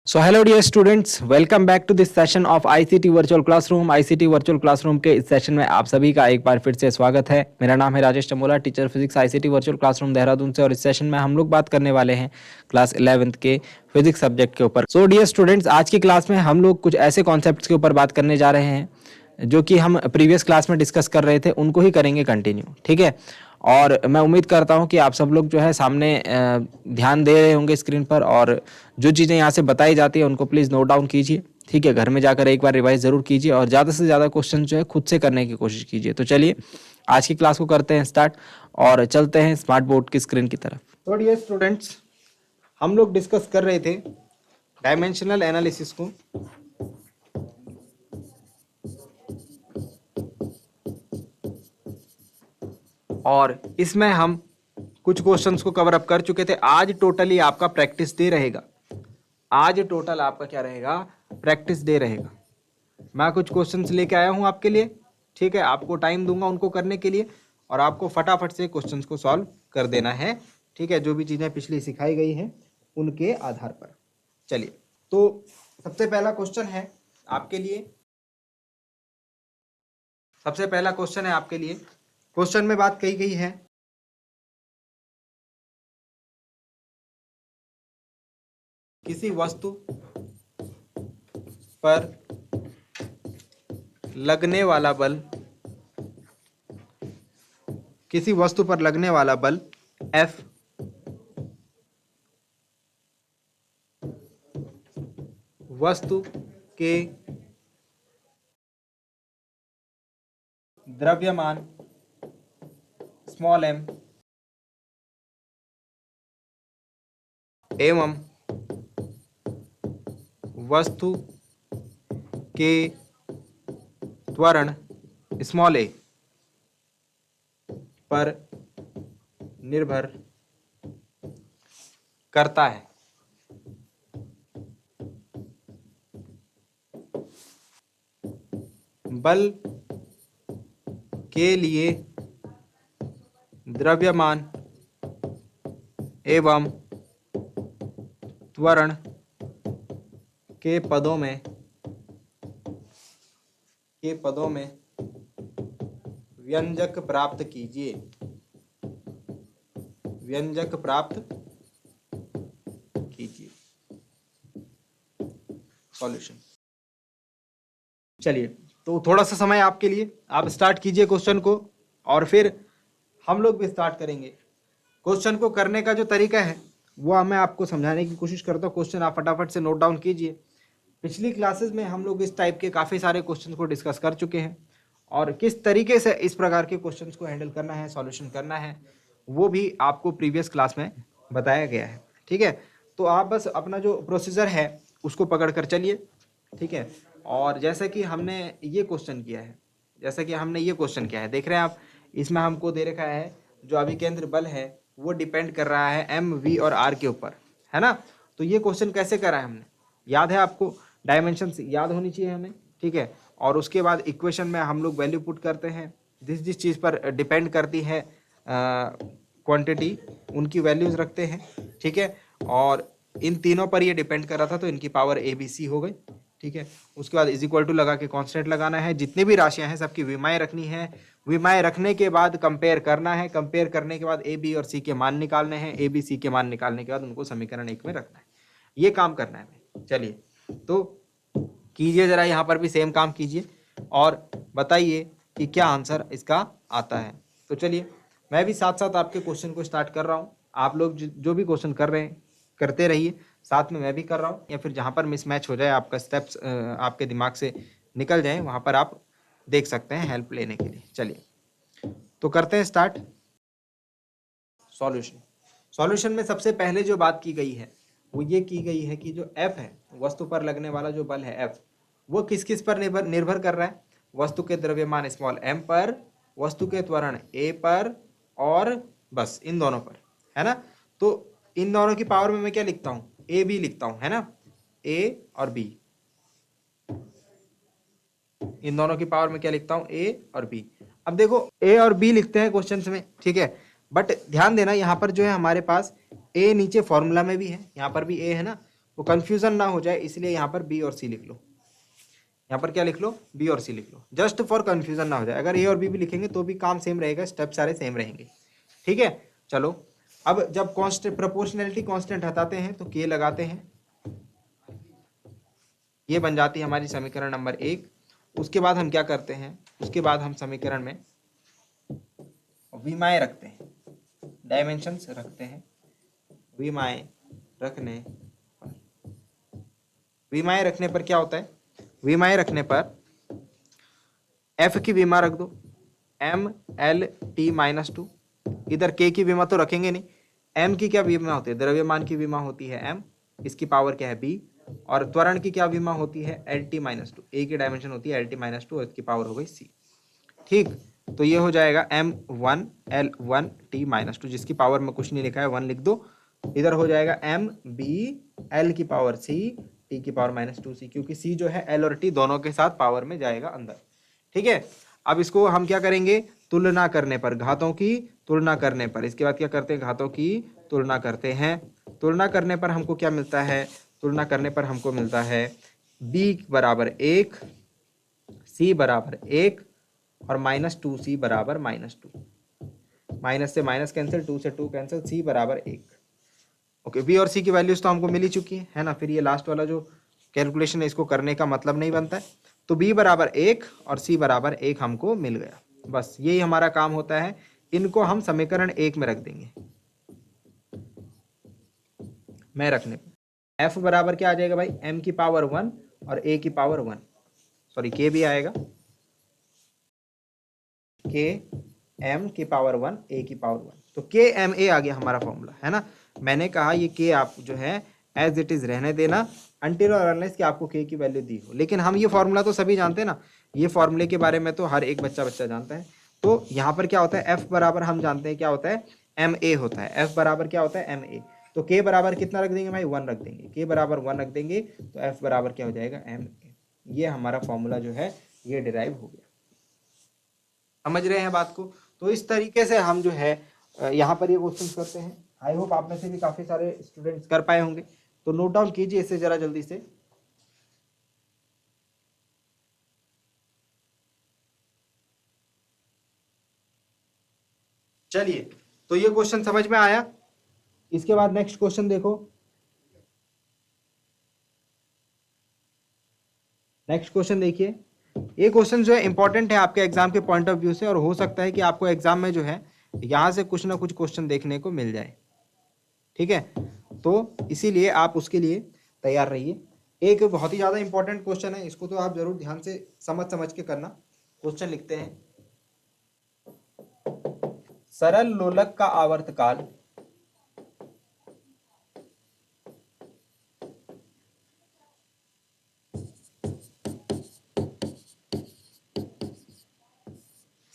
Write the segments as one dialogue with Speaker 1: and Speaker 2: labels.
Speaker 1: So hello dear students, welcome back to this session of ICT virtual classroom. ICT virtual classroom के इस session में आप सभी का एक बार फिर से स्वागत है। मेरा नाम है Rajesh Chamola, teacher physics ICT virtual classroom Dehradun से। और इस सेशन में हम लोग बात करने वाले हैं क्लास 11th के फिजिक्स सब्जेक्ट के ऊपर। सो डियर स्टूडेंट्स, आज की क्लास में हम लोग कुछ ऐसे कॉन्सेप्ट्स के ऊपर बात करने जा रहे हैं जो कि हम प्रीवियस क्लास में डिस्कस कर रहे थे, उनको ही करेंगे कंटिन्यू। ठीक है, और मैं उम्मीद करता हूं कि आप सब लोग जो है सामने ध्यान दे रहे होंगे स्क्रीन पर, और जो चीज़ें यहाँ से बताई जाती है उनको प्लीज़ नोट डाउन कीजिए। ठीक है, घर में जाकर एक बार रिवाइज ज़रूर कीजिए और ज़्यादा से ज़्यादा क्वेश्चन जो है खुद से करने की कोशिश कीजिए। तो चलिए आज की क्लास को करते हैं स्टार्ट और चलते हैं स्मार्ट बोर्ड की स्क्रीन की तरफ। तो डियर स्टूडेंट्स, हम लोग डिस्कस कर रहे थे डायमेंशनल एनालिसिस को। और इसमें हम कुछ क्वेश्चंस को कवर अप कर चुके थे। आज टोटली आपका प्रैक्टिस डे रहेगा। आज टोटल आपका क्या रहेगा? प्रैक्टिस डे रहेगा। मैं कुछ क्वेश्चंस लेके आया हूं आपके लिए। ठीक है, आपको टाइम दूंगा उनको करने के लिए और आपको फटाफट से क्वेश्चंस को सॉल्व कर देना है। ठीक है, जो भी चीज़ें पिछली सिखाई गई हैं उनके आधार पर। चलिए, तो सबसे पहला क्वेश्चन है आपके लिए। सबसे पहला क्वेश्चन है आपके लिए। क्वेश्चन में बात कही गई है किसी वस्तु पर लगने वाला बल, किसी वस्तु पर लगने वाला बल F वस्तु के द्रव्यमान स्मॉल m एवं वस्तु के त्वरण स्मॉल a पर निर्भर करता है। बल के लिए द्रव्यमान एवं त्वरण के पदों में व्यंजक प्राप्त कीजिए। व्यंजक प्राप्त कीजिए। सॉल्यूशन। चलिए, तो थोड़ा सा समय आपके लिए, आप स्टार्ट कीजिए क्वेश्चन को और फिर हम लोग भी स्टार्ट करेंगे। क्वेश्चन को करने का जो तरीका है वो मैं आपको समझाने की कोशिश करता हूँ। क्वेश्चन आप फटाफट से नोट डाउन कीजिए। पिछली क्लासेस में हम लोग इस टाइप के काफ़ी सारे क्वेश्चन को डिस्कस कर चुके हैं और किस तरीके से इस प्रकार के क्वेश्चन को हैंडल करना है, सॉल्यूशन करना है, वो भी आपको प्रीवियस क्लास में बताया गया है। ठीक है, तो आप बस अपना जो प्रोसीजर है उसको पकड़ कर चलिए। ठीक है, और जैसा कि हमने ये क्वेश्चन किया है, देख रहे हैं आप, इसमें हमको दे रखा है जो अभिकेंद्र बल है वो डिपेंड कर रहा है एम, वी और आर के ऊपर, है ना। तो ये क्वेश्चन कैसे करा है हमने, याद है आपको? डायमेंशन याद होनी चाहिए हमें। ठीक है, और उसके बाद इक्वेशन में हम लोग वैल्यू पुट करते हैं जिस चीज़ पर डिपेंड करती है क्वांटिटी, उनकी वैल्यूज रखते हैं। ठीक है, और इन तीनों पर ये डिपेंड कर रहा था तो इनकी पावर ABC हो गई। ठीक है, उसके बाद इज इक्वल टू लगा के कांस्टेंट लगाना है। जितनी भी राशियां हैं सबकी विमाएँ रखनी है। विमाएँ रखने के बाद कंपेयर करना है। कंपेयर करने के बाद A, B और C के मान निकालने हैं। A, B, C के मान निकालने के बाद उनको समीकरण 1 में रखना है। ये काम करना है हमें। चलिए, तो कीजिए जरा, यहाँ पर भी सेम काम कीजिए और बताइए कि क्या आंसर इसका आता है। तो चलिए, मैं भी साथ साथ आपके क्वेश्चन को स्टार्ट कर रहा हूँ। आप लोग जो भी क्वेश्चन कर रहे हैं करते रहिए, साथ में मैं भी कर रहा हूँ, या फिर जहाँ पर मिसमैच हो जाए, आपका स्टेप्स आपके दिमाग से निकल जाए, वहाँ पर आप देख सकते हैं हेल्प लेने के लिए। चलिए, तो करते हैं स्टार्ट। सॉल्यूशन में सबसे पहले जो बात की गई है वो ये की गई है कि जो F है, वस्तु पर लगने वाला जो बल है F, वो किस किस पर निर्भर कर रहा है? वस्तु के द्रव्यमान स्मॉल m पर, वस्तु के त्वरण a पर, और बस इन दोनों पर, है ना। तो इन दोनों की पावर में मैं क्या लिखता हूँ? A B लिखता हूँ, है ना। A और B, इन दोनों की पावर में क्या लिखता हूँ? A और B। अब देखो, A और B लिखते हैं क्वेश्चन में, ठीक है, बट ध्यान देना यहाँ पर जो है हमारे पास A नीचे फॉर्मूला में भी है, यहाँ पर भी A है ना, वो कंफ्यूजन ना हो जाए इसलिए यहाँ पर बी और सी लिख लो। यहाँ पर क्या लिख लो, बी और सी लिख लो, जस्ट फॉर कंफ्यूजन ना हो जाए। अगर ए और बी भी लिखेंगे तो भी काम सेम रहेगा, स्टेप सारे सेम रहेंगे। ठीक है, चलो अब जब कांस्टेंट प्रोपोर्शनैलिटी कांस्टेंट हटाते हैं तो के लगाते हैं, ये बन जाती है हमारी समीकरण नंबर 1। उसके बाद हम क्या करते हैं, उसके बाद हम समीकरण में विमाएं रखते हैं, डायमेंशंस रखते हैं। विमाएं रखने पर क्या होता है, विमाएं रखने पर एफ की विमा रख दो एम एल टी माइनस 2। इधर के की विमा तो रखेंगे नहीं, एम की क्या विमा होती है, द्रव्यमान की विमा होती है एम, इसकी पावर क्या है बी, और त्वरण की क्या विमा होती है एल टी माइनस 2, ए की डायमेंशन होती है एल टी माइनस 2 और इसकी पावर हो गई सी। ठीक, तो ये हो जाएगा m1 l1 t माइनस 2, जिसकी पावर में कुछ नहीं लिखा है 1 लिख दो। इधर हो जाएगा m b l की पावर c t की पावर माइनस 2c, क्योंकि c जो है l और t दोनों के साथ पावर में जाएगा अंदर। ठीक है, अब इसको हम क्या करेंगे, तुलना करने पर, घातों की तुलना करने पर, इसके बाद क्या करते हैं, घातों की तुलना करते हैं। तुलना करने पर हमको क्या मिलता है, तुलना करने पर हमको मिलता है b बराबर 1, c बराबर 1 और माइनस 2c बराबर माइनस 2। माइनस से माइनस कैंसिल, 2 से 2 कैंसिल, c बराबर 1। ओके, b और c की वैल्यूज तो हमको मिल ही चुकी है ना, फिर ये लास्ट वाला जो कैलकुलेशन है इसको करने का मतलब नहीं बनता है। तो b बराबर 1 और c बराबर 1 हमको मिल गया, बस यही हमारा काम होता है। इनको हम समीकरण 1 में रख देंगे, मैं रखने पर f बराबर क्या आ जाएगा भाई, m की पावर 1 और a की पावर 1, सॉरी k भी आएगा, k m की पावर 1 a की पावर 1, तो k m a आ गया हमारा फॉर्मूला, है ना। मैंने कहा ये k आप जो है एज इट इज रहने देना अनटिल और अनलेस कि आपको k की वैल्यू दी हो, लेकिन हम ये फॉर्मूला तो सभी जानते हैं ना, ये फॉर्मूले के बारे में तो हर एक बच्चा जानता है। तो यहाँ पर क्या होता है, f बराबर हम जानते हैं क्या होता है, एम ए होता है, f बराबर क्या होता है एम ए, तो k बराबर कितना रख देंगे भाई, 1 रख देंगे, k बराबर 1 रख देंगे तो f बराबर क्या हो जाएगा एम ए। ये हमारा फॉर्मूला जो है ये डिराइव हो गया, समझ रहे हैं बात को। तो इस तरीके से हम जो है यहाँ पर ये क्वेश्चन करते हैं। आई होप आप में से भी काफी सारे स्टूडेंट्स कर पाए होंगे, तो नोट डाउन कीजिए इसे जरा जल्दी से। चलिए, तो ये क्वेश्चन समझ में आया। इसके बाद नेक्स्ट क्वेश्चन देखो, नेक्स्ट क्वेश्चन देखिए। ये क्वेश्चन जो है इंपॉर्टेंट है आपके एग्जाम के पॉइंट ऑफ व्यू से, और हो सकता है कि आपको एग्जाम में जो है यहाँ से कुछ ना कुछ क्वेश्चन देखने को मिल जाए। ठीक है, तो इसीलिए आप उसके लिए तैयार रहिए। एक बहुत ही ज़्यादा इंपॉर्टेंट क्वेश्चन है, इसको तो आप जरूर ध्यान से समझ समझ के करना। क्वेश्चन लिखते हैं, सरल लोलक का आवर्तकाल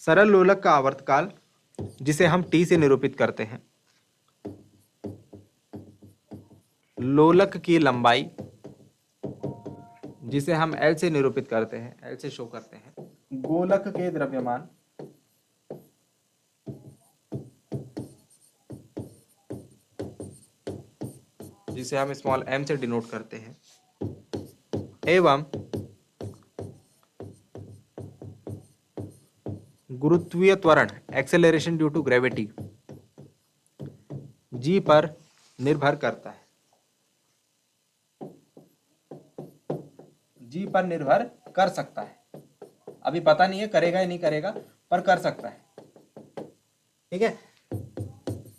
Speaker 1: सरल लोलक का आवर्तकाल जिसे हम t से निरूपित करते हैं, लोलक की लंबाई जिसे हम L से निरूपित करते हैं, L से शो करते हैं, गोलक के द्रव्यमान जिसे हम स्मॉल m से डिनोट करते हैं, एवं गुरुत्वीय त्वरण acceleration due to gravity g पर निर्भर करता है, g पर निर्भर कर सकता है। अभी पता नहीं है करेगा या नहीं करेगा, पर कर सकता है। ठीक है,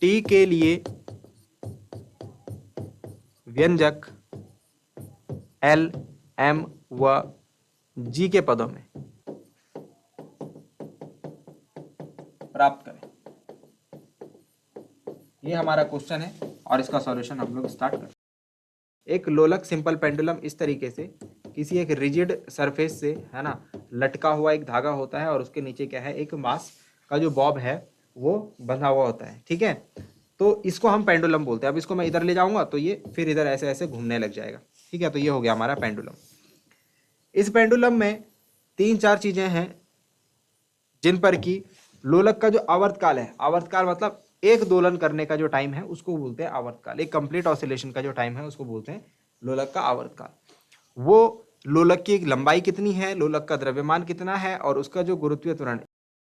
Speaker 1: t के लिए व्यंजक L, M व G के पदों में प्राप्त करें। ये हमारा क्वेश्चन है और इसका सॉल्यूशन हम लोग स्टार्ट करें। एक लोलक सिंपल पेंडुलम इस तरीके से किसी एक रिजिड सरफेस से, है ना, लटका हुआ एक धागा होता है और उसके नीचे क्या है, एक मास का जो बॉब है वो बंधा हुआ होता है। ठीक है, तो इसको हम पेंडुलम बोलते हैं। अब इसको मैं इधर ले जाऊंगा तो ये फिर इधर ऐसे ऐसे घूमने लग जाएगा। ठीक है, तो ये हो गया हमारा पेंडुलम। इस पेंडुलम में 3-4 चीजें हैं जिन पर कि लोलक का जो आवर्तकाल है, आवर्तकाल मतलब एक दोलन करने का जो टाइम है उसको बोलते हैं आवर्तकाल, एक कंप्लीट ऑसिलेशन का जो टाइम है उसको बोलते हैं लोलक का आवर्तकाल, वो लोलक की लंबाई कितनी है, लोलक का द्रव्यमान कितना है, और उसका जो गुरुत्वीय त्वरण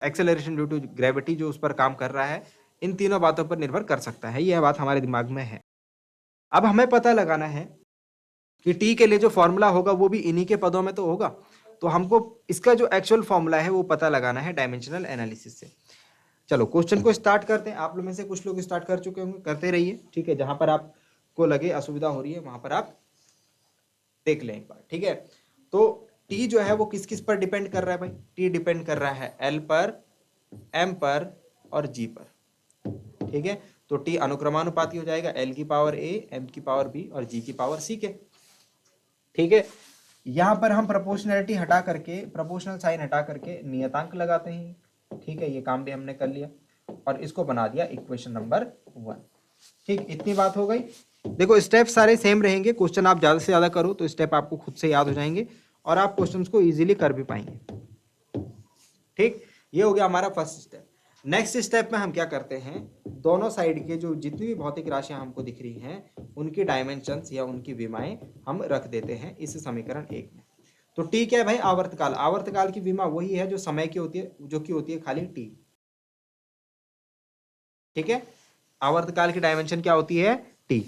Speaker 1: एक्सेलरेशन ड्यू टू ग्रेविटी जो उस पर काम कर रहा है, इन तीनों बातों पर निर्भर कर सकता है। यह बात हमारे दिमाग में है। अब हमें पता लगाना है कि टी के लिए जो फॉर्मूला होगा वो भी इन्हीं के पदों में तो होगा, तो हमको इसका जो एक्चुअल फॉर्मूला है वो पता लगाना है डायमेंशनल एनालिसिस से। चलो क्वेश्चन को स्टार्ट करते हैं। आप लोग में से कुछ लोग स्टार्ट कर चुके होंगे, करते रहिए, ठीक है। जहां पर आपको लगे असुविधा हो रही है वहां पर आप देख लें एक बार, ठीक है। तो टी जो है वो किस किस पर डिपेंड कर रहा है भाई? टी डिपेंड कर रहा है एल पर, एम पर और जी पर, ठीक है। तो टी अनुक्रमानुपाती हो जाएगा, एल की पावर ए, एम की पावर बी और जी की पावर सी के, ठीक है। यहां पर हम प्रोपोर्शनैलिटी हटा करके, प्रोपोर्शनल साइन हटा करके नियतांक लगाते हैं, ठीक है। ये काम भी हमने कर लिया और इसको बना दिया इक्वेशन नंबर 1, ठीक। इतनी बात हो गई। देखो स्टेप सारे सेम रहेंगे, क्वेश्चन आप ज्यादा से ज्यादा करो तो स्टेप आपको खुद से याद हो जाएंगे और आप क्वेश्चंस को इजीली कर भी पाएंगे, ठीक। ये हो गया हमारा फर्स्ट स्टेप। नेक्स्ट स्टेप में हम क्या करते हैं, दोनों साइड के जो जितनी भी भौतिक राशियां हमको दिख रही हैं उनकी डायमेंशंस या उनकी विमाएं हम रख देते हैं इस समीकरण 1 में। तो टी क्या है भाई? आवर्तकाल। आवर्तकाल की विमा वही है जो समय की होती है, जो कि होती है खाली टी, ठीक है। आवर्तकाल की डायमेंशन क्या होती है? टी।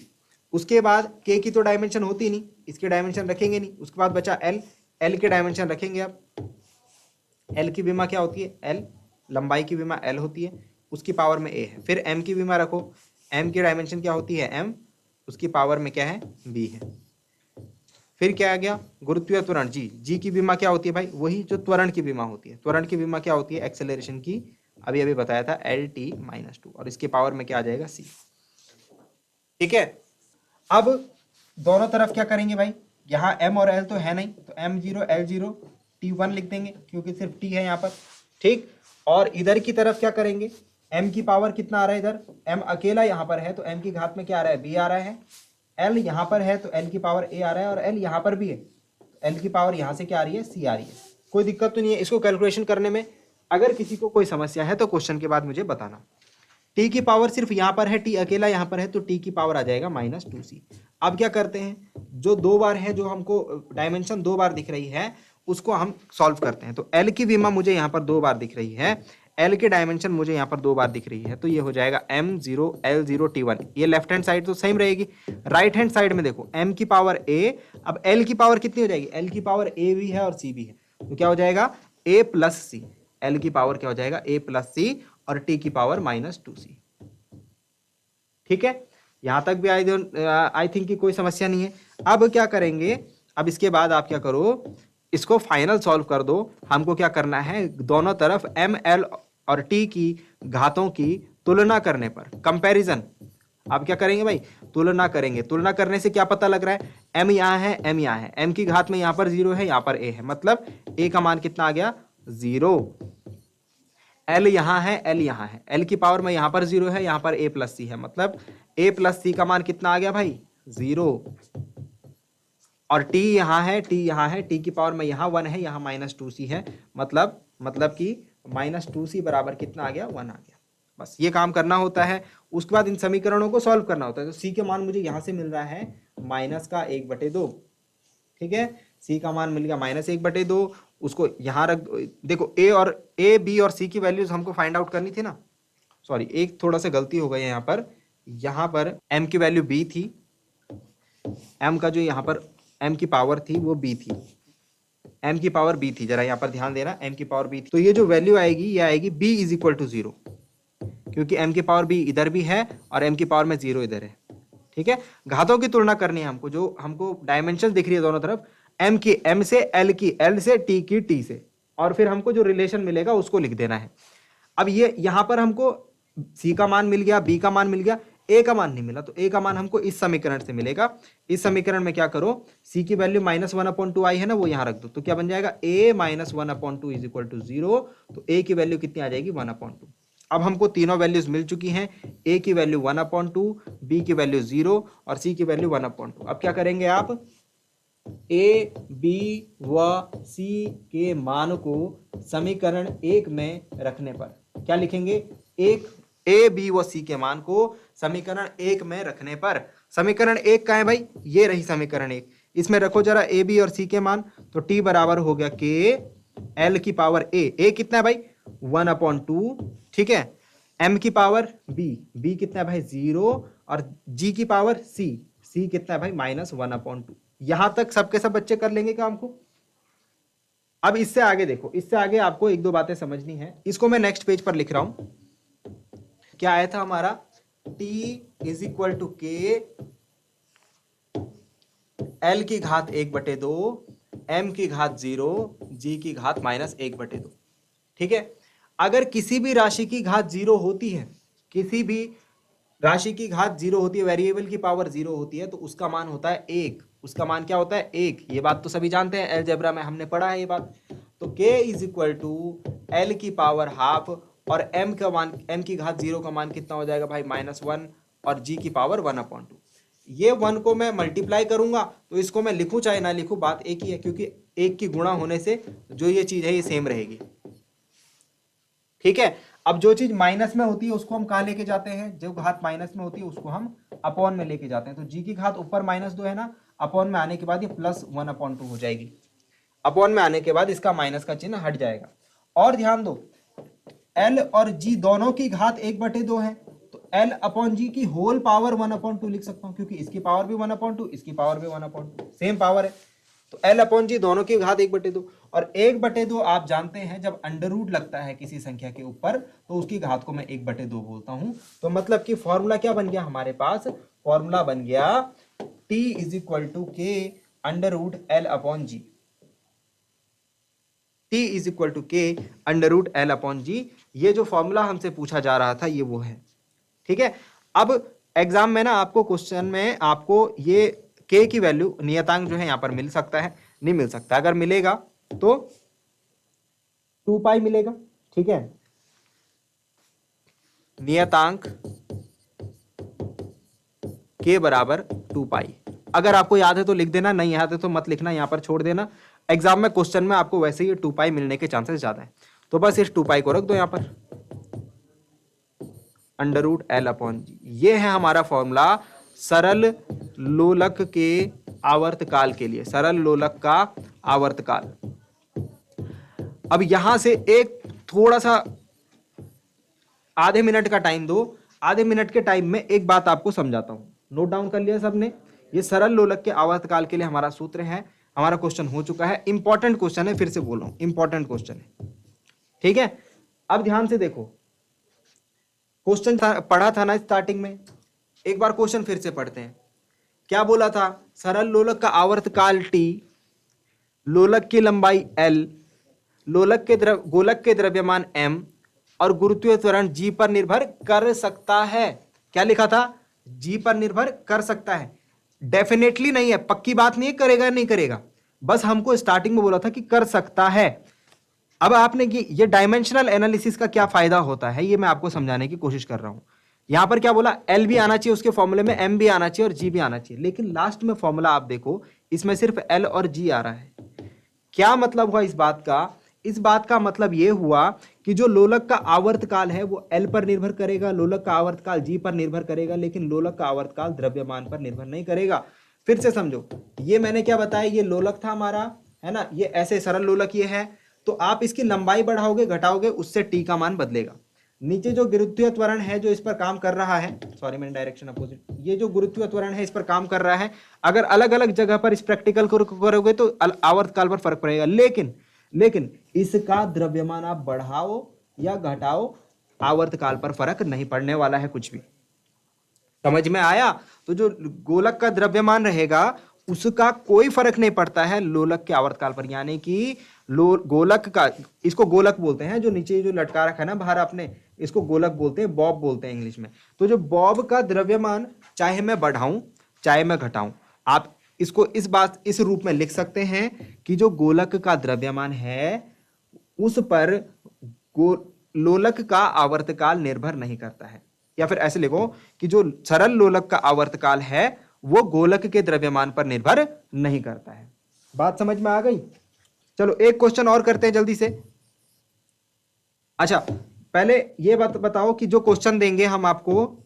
Speaker 1: उसके बाद के की तो डायमेंशन होती नहीं, इसके डायमेंशन रखेंगे नहीं। उसके बाद बचा एल, एल के डायमेंशन रखेंगे आप। एल की विमा क्या होती है? एल, लंबाई की विमा एल होती है, उसकी पावर में ए है। फिर एम की विमा रखो, एम की डायमेंशन क्या होती है? एम, उसकी पावर में क्या है? बी है। फिर क्या आ गया? गुरुत्वीय त्वरण जी, जी की विमा क्या होती है भाई? वही जो त्वरण की विमा होती है। त्वरण की विमा क्या होती है? एक्सेलरेशन की, अभी अभी बताया था, एल टी माइनस 2, और इसके पावर में क्या आ जाएगा? सी, ठीक है। अब दोनों तरफ क्या करेंगे भाई? यहाँ m और l तो है नहीं, तो m0 l0 t1 लिख देंगे क्योंकि सिर्फ t है यहाँ पर, ठीक। और इधर की तरफ क्या करेंगे? m की पावर कितना आ रहा है इधर? m अकेला यहाँ पर है तो m की घात में क्या आ रहा है? b आ रहा है। l यहाँ पर है तो l की पावर a आ रहा है, और l यहाँ पर भी है तो l की पावर यहाँ से क्या आ रही है? c आ रही है। कोई दिक्कत तो नहीं है इसको कैलकुलेशन करने में। अगर किसी को कोई समस्या है तो क्वेश्चन के बाद मुझे बताना। टी की पावर सिर्फ यहाँ पर है, टी अकेला यहाँ पर है तो टी की पावर आ जाएगा -2c। अब क्या करते हैं, जो दो बार है, जो हमको डायमेंशन दो बार दिख रही है उसको हम सॉल्व करते हैं। तो एल की विमा मुझे यहाँ पर दो बार दिख रही है, एल की डायमेंशन मुझे यहाँ पर दो बार दिख रही है, तो ये हो जाएगा m0 l0 t1। ये लेफ्ट हैंड साइड तो सेम रहेगी। राइट हैंड साइड में देखो m की पावर a, अब l की पावर कितनी हो जाएगी? l की पावर a भी है और c भी है, तो क्या हो जाएगा? a plus c। l की पावर क्या हो जाएगा? a प्लस c, और t की पावर -2c, ठीक है। यहां तक भी आई थिंक कि कोई समस्या नहीं है। अब क्या करेंगे, अब इसके बाद आप क्या करो, इसको फाइनल सॉल्व कर दो। हमको क्या करना है, दोनों तरफ m, l और t की घातों की तुलना करने पर, कंपैरिजन। आप क्या करेंगे भाई? तुलना करेंगे। तुलना करने से क्या पता लग रहा है? m यहाँ है, m यहाँ है, m की घात में यहाँ पर 0 है, यहाँ पर a है, मतलब a का मान कितना आ गया? 0। L यहाँ है, L यहाँ है, L की पावर में यहाँ पर 0 है, यहाँ पर a प्लस सी है, मतलब a प्लस सी का मान कितना आ गया भाई? 0। और t यहाँ है, t यहाँ है, t की पावर में यहाँ 1 है, यहाँ -2c है, मतलब कि -2c बराबर कितना आ गया? 1 आ गया। बस ये काम करना होता है। उसके बाद इन समीकरणों को सॉल्व करना होता है। तो c के मान मुझे यहाँ से मिल रहा है -1/2, ठीक है। c का मान मिल गया -1/2, उसको यहाँ रख दो। देखो a, b और c की वैल्यूज हमको फाइंड आउट करनी थी ना। सॉरी, एक थोड़ा सा गलती हो गई है यहाँ पर m की वैल्यू b थी, m का जो यहाँ पर m की पावर थी वो b थी, m की पावर b थी, जरा यहाँ पर ध्यान देना, m की पावर b थी। तो ये जो वैल्यू आएगी ये आएगी b = 0, क्योंकि m की पावर b इधर भी है और m की पावर में 0 इधर है, ठीक है। घातों की तुलना करनी है हमको, जो हमको डायमेंशन दिख रही है दोनों तरफ, m की m से, l की l से, t की t से, और फिर हमको जो रिलेशन मिलेगा उसको लिख देना है। अब ये यहां पर हमको c का मान मिल गया, b का मान मिल गया, a का मान नहीं मिला, तो a का मान हमको इस समीकरण से मिलेगा। इस समीकरण में क्या करो, c की वैल्यू -1/2 आई है ना, वो यहां रख दो, तो क्या बन जाएगा? a - 1/2 = 0, तो a की वैल्यू कितनी आ जाएगी? 1/2। अब हमको तीनों वैल्यूज मिल चुकी हैं, a की वैल्यू 1/2, b की वैल्यू 0 और c की वैल्यू 1/2। अब क्या करेंगे आप? a, b व c के मान को समीकरण 1 में रखने पर क्या लिखेंगे? a, b व c के मान को समीकरण 1 में रखने पर समीकरण 1 का है भाई, ये रही समीकरण 1। इसमें रखो जरा ए बी और सी के मान, तो टी बराबर हो गया के एल की पावर ए कितना है भाई 1/2, ठीक है, एम की पावर बी कितना है भाई 0, और जी की पावर सी कितना है भाई -1/2। यहां तक सबके सब बच्चे कर लेंगे काम को। अब इससे आगे देखो, इससे आगे आपको एक दो बातें समझनी है, इसको मैं नेक्स्ट पेज पर लिख रहा हूं। क्या आया था हमारा, t = के एल की घात 1/2, एम की घात 0, जी की घात -1/2, ठीक है। अगर किसी भी राशि की घात 0 होती है, किसी भी राशि की घात 0 होती है, वेरिएबल की पावर 0 होती है, तो उसका मान होता है 1। उसका मान क्या होता है 1। ये बात तो सभी जानते हैं, अलजेब्रा में हमने पढ़ा है ये बात। तो k = एल की पावर हाफ, और m का मान, m की घात 0 का मान कितना हो जाएगा भाई -1, और g की पावर 1/2। ये 1 को मैं मल्टीप्लाई करूंगा, तो इसको मैं लिखूं चाहे ना लिखूं, बात एक ही है, क्योंकि एक की गुणा होने से जो ये चीज है ये सेम रहेगी, ठीक है। अब जो चीज माइनस में होती है उसको हम कहाँ लेके जाते हैं, जो घात माइनस में होती है उसको हम अपॉन में लेके जाते हैं। तो जी की घात ऊपर -2 है ना, अपॉन में आने के बाद ये +1/2 हो जाएगी। अपॉन में आने के बाद इसका माइनस का चिन्ह हट जाएगा। और ध्यान दो, एल और जी दोनों की घात 1/2 है, तो L/G की होल पावर 1/2 लिख सकता हूं, क्योंकि इसकी पावर भी 1/2, इसकी पावर भी 1/2, सेम पावर है। तो L/G दोनों की घात 1/2, और 1/2 आप जानते हैं जब अंडर रूट लगता है किसी संख्या के ऊपर तो उसकी घात को मैं 1/2 बोलता हूं। तो मतलब कि फॉर्मूला क्या बन गया हमारे पास, फॉर्मूला बन गया T = K √L/G। T = K √L/G। ये जो फॉर्मूला हमसे पूछा जा रहा था ये वो है, ठीक है। अब एग्जाम में ना आपको क्वेश्चन में आपको ये k की वैल्यू नियतांक जो है यहां पर मिल सकता है, नहीं मिल सकता। अगर मिलेगा तो 2π मिलेगा, ठीक है। नियतांक k बराबर 2π। अगर आपको याद है तो लिख देना, नहीं याद है तो मत लिखना, यहां पर छोड़ देना। एग्जाम में क्वेश्चन में आपको वैसे ही 2π मिलने के चांसेस ज्यादा है, तो बस इस 2π को रख दो यहां पर, √L/G। ये है हमारा फॉर्मूला सरल लोलक के आवर्तकाल के लिए, सरल लोलक का आवर्तकाल। अब यहां से एक थोड़ा सा आधे मिनट का टाइम दो, आधे मिनट के टाइम में एक बात आपको समझाता हूं। नोट डाउन कर लिया सबने, ये सरल लोलक के आवर्तकाल के लिए हमारा सूत्र है। हमारा क्वेश्चन हो चुका है, इंपॉर्टेंट क्वेश्चन है, फिर से बोल रहा हूं इंपॉर्टेंट क्वेश्चन है, ठीक है। अब ध्यान से देखो, क्वेश्चन पढ़ा था ना स्टार्टिंग में, एक बार क्वेश्चन फिर से पढ़ते हैं। क्या बोला था, सरल लोलक का आवर्तकाल T, लोलक की लंबाई L, लोलक के गोलक के द्रव्यमान M और गुरुत्वीय त्वरण G पर निर्भर कर सकता है। क्या लिखा था, G पर निर्भर कर सकता है। डेफिनेटली नहीं है, पक्की बात नहीं है करेगा नहीं करेगा, बस हमको स्टार्टिंग में बोला था कि कर सकता है। अब आपने ये डायमेंशनल एनालिसिस का क्या फायदा होता है ये मैं आपको समझाने की कोशिश कर रहा हूं। यहां पर क्या बोला, एल भी आना चाहिए उसके फॉर्मूले में, एम भी आना चाहिए और जी भी आना चाहिए, लेकिन लास्ट में फॉर्मूला आप देखो इसमें सिर्फ एल और जी आ रहा है। क्या मतलब हुआ इस बात का, इस बात का मतलब यह हुआ कि जो लोलक का आवर्तकाल है वो एल पर निर्भर करेगा, लोलक का आवर्तकाल जी पर निर्भर करेगा, लेकिन लोलक का आवर्तकाल द्रव्यमान पर निर्भर नहीं करेगा। फिर से समझो, ये मैंने क्या बताया, ये लोलक था हमारा, है ना, ये ऐसे सरल लोलक ये है, तो आप इसकी लंबाई बढ़ाओगे घटाओगे उससे टी का मान बदलेगा। नीचे जो गुरुत्वीय त्वरण है जो इस पर काम कर रहा है, सॉरी मैंने डायरेक्शन अपोजिट, ये जो गुरुत्वीय त्वरण है इस पर काम कर रहा है, अगर अलग अलग जगह पर इस प्रैक्टिकल को करोगे तो आवर्तकाल पर फर्क पड़ेगा, लेकिन इसका द्रव्यमान आप बढ़ाओ या घटाओ आवर्तकाल पर फर्क नहीं पड़ने वाला है कुछ भी। समझ में आया। तो जो गोलक का द्रव्यमान रहेगा उसका कोई फर्क नहीं पड़ता है लोलक के आवर्तकाल पर, यानी कि गोलक का, इसको गोलक बोलते हैं, जो नीचे जो लटका रखा है ना बाहर आपने, इसको गोलक बोलते हैं, बॉब बोलते हैं इंग्लिश में। तो जो बॉब का द्रव्यमान चाहे मैं बढ़ाऊं चाहे मैं घटाऊं, आप इसको इस रूप में लिख सकते हैं कि जो गोलक का द्रव्यमान है उस पर लोलक का आवर्तकाल निर्भर नहीं करता है, या फिर ऐसे लिखो कि जो सरल लोलक का आवर्तकाल है वो गोलक के द्रव्यमान पर निर्भर नहीं करता है। बात समझ में आ गई। चलो एक क्वेश्चन और करते हैं जल्दी से। अच्छा पहले ये बात बताओ कि जो क्वेश्चन देंगे हम आपको,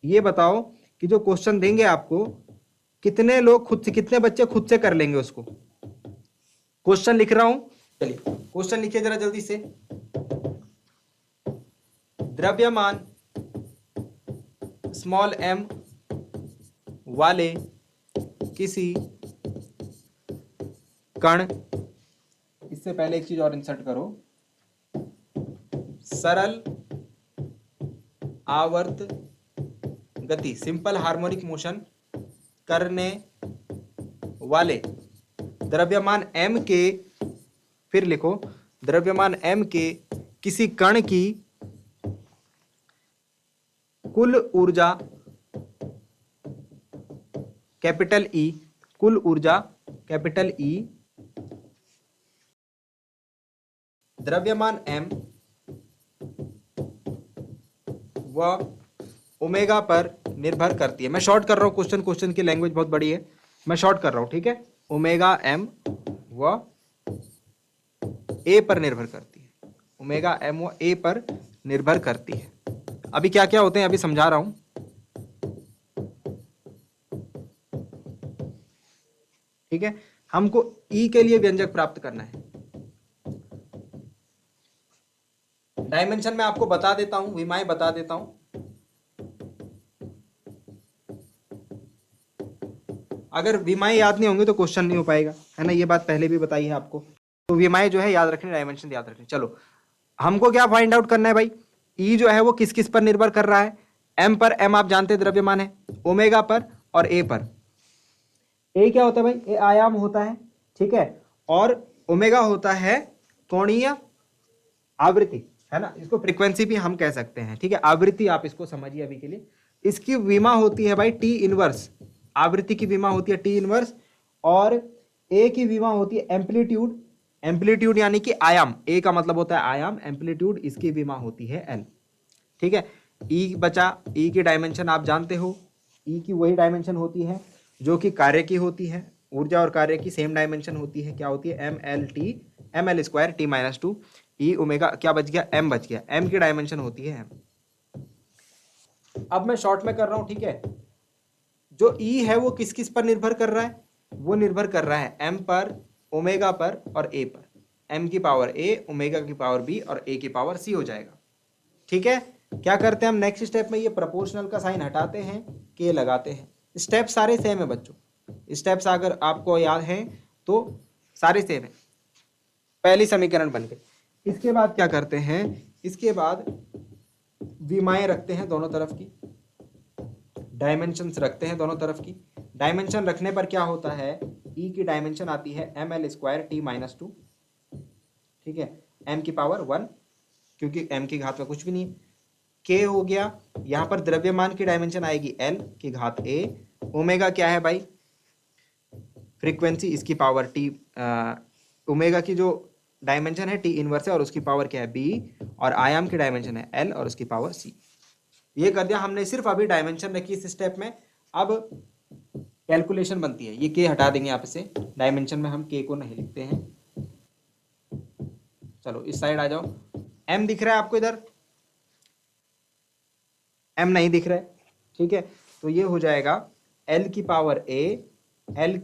Speaker 1: ये बताओ कि जो क्वेश्चन देंगे आपको, कितने लोग खुद से, कितने बच्चे खुद से कर लेंगे उसको। क्वेश्चन लिख रहा हूं, चलिए क्वेश्चन लिखिए जरा जल्दी से। द्रव्यमान स्मॉल m वाले किसी कण, इससे पहले एक चीज और इंसर्ट करो, सरल आवर्त गति, सिंपल हार्मोनिक मोशन करने वाले द्रव्यमान m के, फिर लिखो द्रव्यमान m के किसी कण की कुल ऊर्जा कैपिटल E, कुल ऊर्जा कैपिटल E, द्रव्यमान m व ओमेगा पर निर्भर करती है। मैं शॉर्ट कर रहा हूं क्वेश्चन, क्वेश्चन की लैंग्वेज बहुत बड़ी है, मैं शॉर्ट कर रहा हूं, ठीक है। ओमेगा m व a पर निर्भर करती है, ओमेगा m व a पर निर्भर करती है। अभी क्या क्या होते हैं अभी समझा रहा हूं, ठीक है। हमको E के लिए व्यंजक प्राप्त करना है। डायमेंशन मैं आपको बता देता हूं, विमाएं बता देता हूं। अगर विमाएं याद नहीं होंगे तो क्वेश्चन नहीं हो पाएगा, है ना, ये बात पहले भी बताई है आपको। तो विमाएं जो है याद रखनी, डायमेंशन याद रखनी। चलो हमको क्या फाइंड आउट करना है भाई, ई जो है वो किस किस पर निर्भर कर रहा है। एम पर, एम आप जानते हैं द्रव्यमान है, ओमेगा पर और ए पर। ए क्या होता है भाई, ए आयाम होता है, ठीक है, और ओमेगा होता है कोणीय आवृत्ति, है ना, इसको फ्रीक्वेंसी भी हम कह सकते हैं, ठीक है। आवृत्ति आप इसको समझिए अभी के लिए। इसकी विमा होती है भाई टी इनवर्स, आवृत्ति की विमा होती है टी इनवर्स, और ए की विमा होती है एम्पलीट्यूड, एम्पलीट्यूड यानी कि आयाम, ए का मतलब होता है आयाम, एम्पलीट्यूड इसकी विमा होती है एल, ठीक है। ई बचा, ई की डायमेंशन आप जानते हो, ई की वही डायमेंशन होती है जो कि कार्य की होती है, ऊर्जा और कार्य की सेम डायमेंशन होती है, क्या होती है, M L T, M L square T minus two, E omega क्या बच गया, एम बच गया, एम की डायमेंशन होती है एम। अब मैं शॉर्ट में कर रहा हूं, ठीक है। जो ई है वो किस किस पर निर्भर कर रहा है, वो निर्भर कर रहा है एम पर, ओमेगा पर और ए पर। एम की पावर ए, ओमेगा की पावर बी और ए की पावर सी हो जाएगा, ठीक है। क्या करते हैं हम नेक्स्ट स्टेप में, ये प्रोपोर्शनल का साइन हटाते हैं, के लगाते हैं। स्टेप सारे सेम है बच्चों, स्टेप्स अगर आपको याद हैं तो सारे सेम है। पहली समीकरण बन गई। इसके बाद क्या करते हैं, इसके बाद विमाएं रखते हैं दोनों तरफ की, डायमेंशंस रखते हैं दोनों तरफ की। डायमेंशन रखने पर क्या होता है, ई की डायमेंशन आती है M L square T minus two, ठीक है, एम की पावर 1, क्योंकि एम की घात में कुछ भी नहीं है। के हो गया, यहां पर द्रव्यमान की डायमेंशन आएगी एल की घात ए, ओमेगा क्या है भाई, फ्रीक्वेंसी, इसकी पावर टी, ओमेगा की जो डायमेंशन है टी इनवर्स है और उसकी पावर क्या है बी, और आयाम की डायमेंशन है एल और उसकी पावर सी। ये कर दिया हमने, सिर्फ अभी डायमेंशन रखी इस स्टेप में। अब कैलकुलेशन बनती है, ये के हटा देंगे आप से, डायमेंशन में हम के को नहीं लिखते हैं। चलो इस साइड आ जाओ, एम दिख रहा है आपको इधर, एम नहीं दिख रहा है, ठीक है। तो ये हो जाएगा एल की पावर ए, एल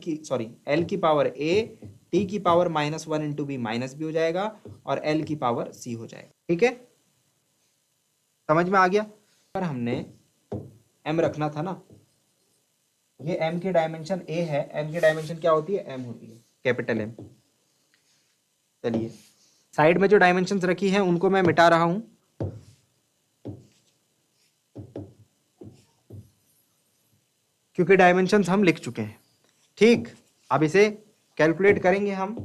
Speaker 1: की पावर ए, टी की power -1 into B, minus B हो जाएगा, और एल की पावर सी हो जाएगा, ठीक है। समझ में आ गया। पर हमने एम रखना था ना, ये एम की डायमेंशन ए है, एम की डायमेंशन क्या होती है, एम होती है, कैपिटल एम। चलिए साइड में जो डायमेंशंस रखी हैं उनको मैं मिटा रहा हूं, क्योंकि डायमेंशंस हम लिख चुके हैं, ठीक। अब इसे कैलकुलेट करेंगे हम,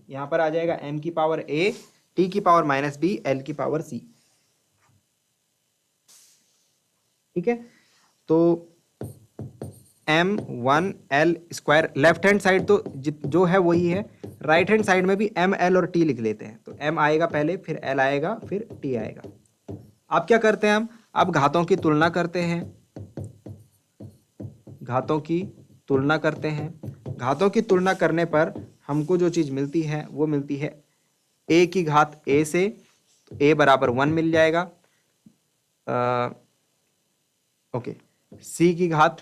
Speaker 1: यहां पर आ जाएगा m की पावर a, t की पावर -b, l की पावर c, ठीक है। तो m1l square, left hand side तो जो है वही है, राइट हैंड साइड में भी m, l और t लिख लेते हैं। तो m आएगा पहले, फिर l आएगा, फिर t आएगा। अब क्या करते हैं हम, अब घातों की तुलना करते हैं, घातों की तुलना करते हैं। घातों की तुलना करने पर हमको जो चीज मिलती है वो मिलती है a की घात a से, तो a बराबर 1 मिल जाएगा, ओके। c की घात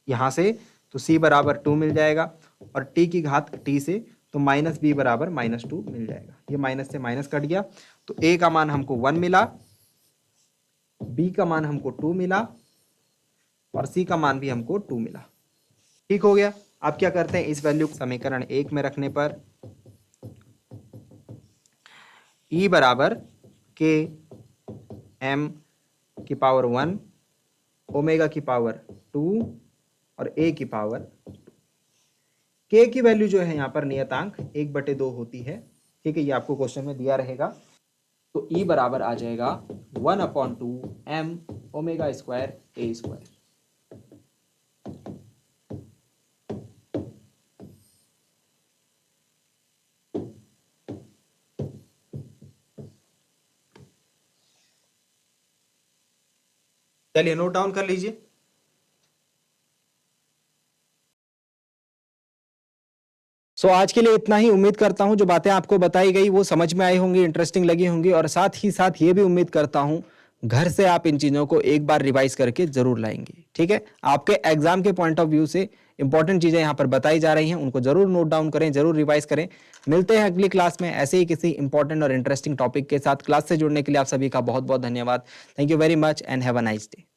Speaker 1: यहाँ से, तो c बराबर 2 मिल जाएगा, और t की घात t से, तो माइनस b बराबर -2 मिल जाएगा। ये माइनस से माइनस कट गया, तो a का मान हमको 1 मिला, b का मान हमको 2 मिला, और c का मान भी हमको 2 मिला। ठीक हो गया। अब क्या करते हैं, इस वैल्यू को समीकरण 1 में रखने पर e बराबर k m की पावर 1, ओमेगा की पावर 2 और a की पावर 2। k की वैल्यू जो है यहाँ पर नियतांक 1/2 होती है। ठीक है, ये आपको क्वेश्चन में दिया रहेगा। तो e बराबर आ जाएगा 1/2 m omega square a square. चलिए नोट डाउन कर लीजिए। आज के लिए इतना ही। उम्मीद करता हूं जो बातें आपको बताई गई वो समझ में आई होंगी, इंटरेस्टिंग लगी होंगी, और साथ ही साथ ये भी उम्मीद करता हूं घर से आप इन चीजों को एक बार रिवाइज करके जरूर लाएंगे। ठीक है, आपके एग्जाम के पॉइंट ऑफ व्यू से इंपॉर्टेंट चीजें यहाँ पर बताई जा रही हैं, उनको जरूर नोट डाउन करें, जरूर रिवाइज करें। मिलते हैं अगली क्लास में ऐसे ही किसी इंपॉर्टेंट और इंटरेस्टिंग टॉपिक के साथ। क्लास से जुड़ने के लिए आप सभी का बहुत बहुत धन्यवाद। Thank you very much and have a nice day.